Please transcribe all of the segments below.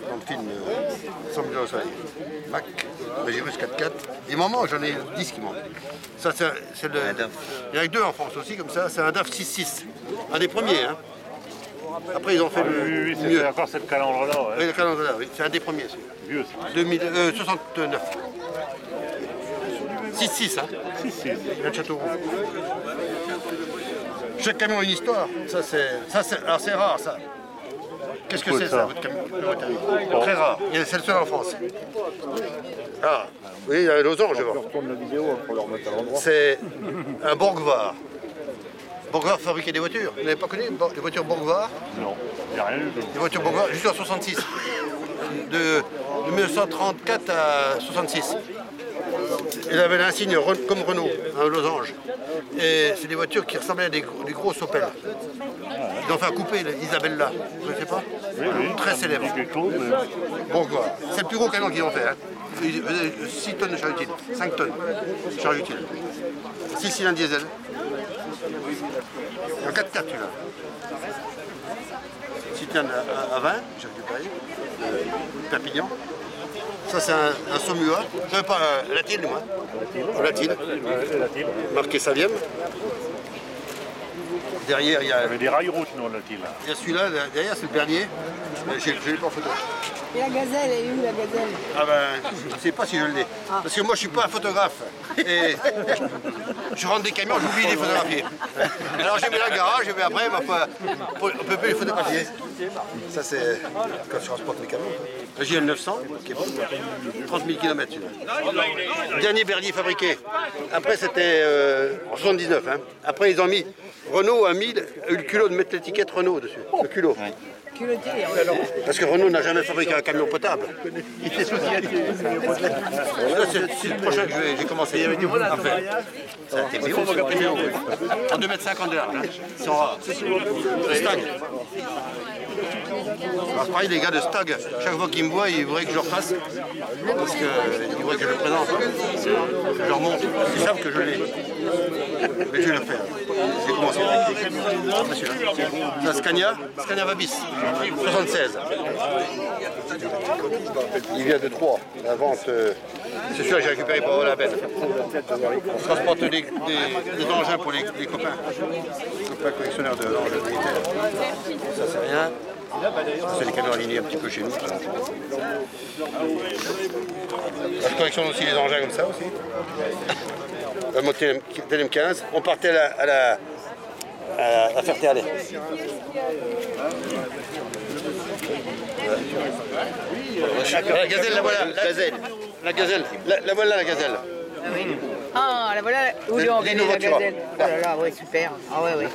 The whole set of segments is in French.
dans le film 100 000 au soleil. Mac, Magirus 4x4. Des moments, j'en ai 10 qui manquent. Ça, c'est le... Il y en a que 2 en France aussi, comme ça. C'est un DAF 6.6. Un des premiers, hein. Après, ils ont fait le oui, mieux. encore cette calandre-là. Ouais. Oui, le calandre-là, oui. C'est un des premiers, celui-là. Vieux, ça. 69. 6.6, hein. 6-6. Il y a le Châteauroux. Chaque camion a une histoire. Alors c'est rare, ça. Qu'est-ce que c'est, ça, votre camion? Très rare. C'est le seul en France. Ah, oui, il y a un losange devant. C'est un Borgvar. Borgvar fabriquait des voitures. Vous n'avez pas connu les voitures Borgvar? Non, il n'y a rien du tout. Les voitures Borgvar, jusqu'en 66. De 1934 à 66. Il avait l'insigne comme Renault, un losange. Et c'est des voitures qui ressemblaient à des grosses Opel. Ils ont fait un coupé, Isabella, vous ne savez pas? Oui. Très célèbre. Bon, quoi. C'est le plus gros camion qu'ils ont fait. Hein. Il faisait 6 tonnes de charge utile, 5 tonnes de charge utile. 6 cylindres diesel. Il y a 4x4 celui-là. 6 tonnes à 20, j'ai récupéré. Perpignan. Ça c'est un Saumua, pas Latine moi. Latine. Marqué Savième. Derrière il y a. Il y avait des rails rouges non Latine. Il y a celui-là, derrière c'est le Bernier. Je l'ai pas en photo. Et la gazelle, elle est où la gazelle? Ah ben, je ne sais pas si je l'ai. Parce que moi je suis pas un photographe. Et je rentre des camions, j'oublie de les photographier. Alors j'ai mis la garage, et après, on ne peut plus les photographier. Ça c'est quand je transporte mes camions. Le JL 900, qui est bon. 30 000 km celui-là. Dernier Bernier fabriqué. Après c'était en 79. Hein. Après ils ont mis, Renault a eu le culot de mettre l'étiquette Renault dessus. Le culot. Parce que Renault n'a jamais fabriqué un camion potable. C'est le prochain que j'ai commencé à faire. C'est un TPO, en 2,50 m de large. Ils sont rares. Stag. Alors c'est pareil, les gars de Stag, chaque fois qu'ils me voient, ils voudraient que je leur fasse. Parce qu'ils voudraient que je le présente. Je leur montre. Ils savent que je l'ai. Mais je vais le faire. J'ai commencé. C'est un Scania Vabis, 76. Il vient de Troyes. La vente, c'est celui-là que j'ai récupéré pour la benne. On transporte des engins pour les copains. Les copains collectionneurs d'engins militaires. Ça c'est rien. C'est les camions alignés un petit peu chez nous. Je collectionne aussi les engins comme ça aussi. La moto TLM15. On partait à Ferté-Alais. La gazelle, la voilà. La gazelle. La voilà la gazelle. Ah oui. Ah, la voilà où ils ont gagné la gazelle. Oh là là, ouais, super. Ah ouais, ouais.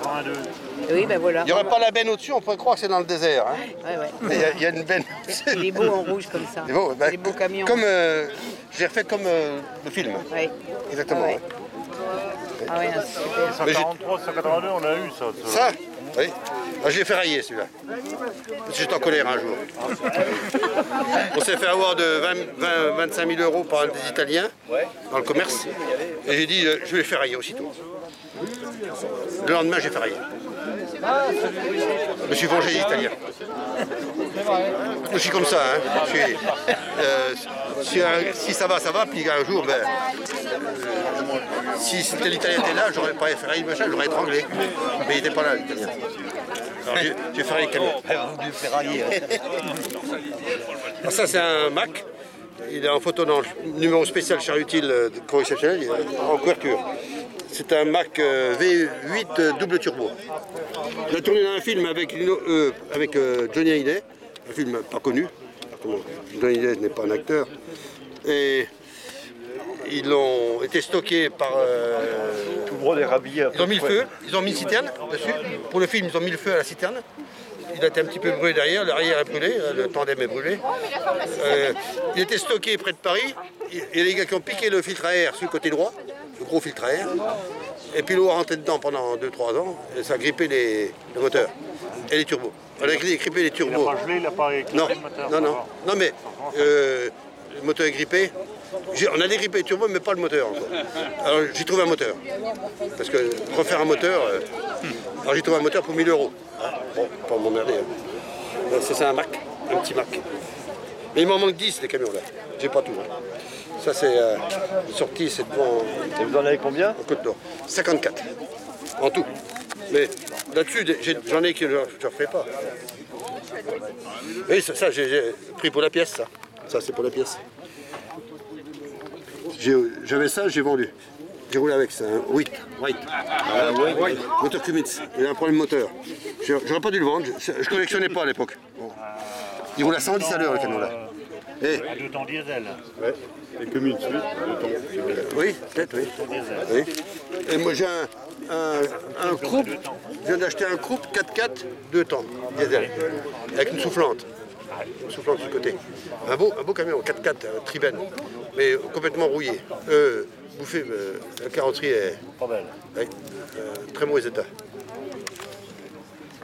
Oui, ben voilà. Il n'y aurait pas la benne au-dessus, on pourrait croire que c'est dans le désert. Hein. Ouais, ouais. Mais il y a une benne. Il est beau en rouge comme ça. Des beaux camions. Comme, j'ai refait comme le film. Oui. Exactement. Ah ouais. Ah ouais, super. 143, 182, on a eu ça. Ça? Oui. Ah, je l'ai fait railler celui-là. Parce que j'étais en colère un jour. On s'est fait avoir de 25 000 € par des Italiens dans le commerce. Et j'ai dit, je vais les faire railler aussitôt. Le lendemain, j'ai fait railler. Je me suis vengé des Italiens. Je suis comme ça. Hein. Si ça va, ça va. Puis un jour, si l'Italien était là, j'aurais pas fait railler le machin, j'aurais étranglé. Mais il n'était pas là, l'Italien. Alors j'ai fait railler le camion. Alors ça, c'est un Mac. Il est en photo dans le numéro spécial char utile de Corps exceptionnel, il est en couverture. C'est un Mac V8 double turbo. Il a tourné dans un film avec Johnny Hallyday, un film pas connu. Johnny Hallyday n'est pas un acteur. Et ils ont été stockés par... Tout droit des rhabillés. Ils ont mis le feu, ils ont mis une citerne dessus. Pour le film, ils ont mis le feu à la citerne. Il a été un petit peu brûlé derrière, l'arrière est brûlé, le tandem est brûlé. Il était stocké près de Paris. Il y a des gars qui ont piqué le filtre à air sur le côté droit, le gros filtre à air. Et puis l'eau a rentré dedans pendant 2-3 ans, et ça a grippé le moteur et les turbos. On a grippé les turbos. Il n'a pas gelé, il n'a pas éclaté le moteur. Non, mais le moteur est grippé. On a dégrippé les turbos, mais pas le moteur encore. Alors j'ai trouvé un moteur. Parce que refaire un moteur, alors j'ai trouvé un moteur pour 1 000 €. Bon, pas m'emmerder. Hein. C'est un Mac. un petit Mac. Mais il m'en manque 10 des camions là. J'ai pas tout. Hein. Ça c'est sorti, c'est devant. Et vous en avez combien? En Côte d'Or. 54 en tout. Mais là-dessus, j'en ai que je ne referai pas. Oui, ça j'ai pris pour la pièce, ça. Ça c'est pour la pièce. J'avais ça, j'ai vendu. J'ai roulé avec ça, un White. Moteur Cummins. Il y a un problème moteur. J'aurais pas dû le vendre, je collectionnais pas à l'époque. Il roule à 110 à l'heure le camion là. À 2 temps diesel. Ouais. Et Cummins, oui, 2 temps. Oui, peut-être, oui. Et moi j'ai un Croupe, je viens d'acheter un Croupe 4x4 2 temps diesel, avec une soufflante. Une soufflante du côté. Un beau camion, 4x4 Triben, mais complètement rouillé. Bouffé, la carrosserie est Pas belle. oui, très mauvais état.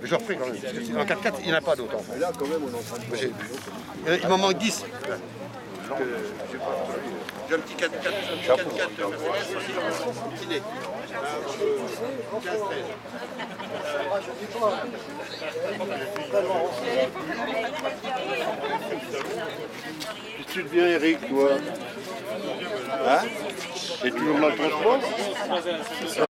Mais je repris quand même, parce que en 4x4 il n'y en a pas d'autres. Enfin. Là, quand même, on est en train de... Il m'en manque 10. J'ai un petit 4x4 Mercedes aussi, dîner. Qu'est-ce que tu deviens, Eric, toi? Hein? Et toujours dans le transport?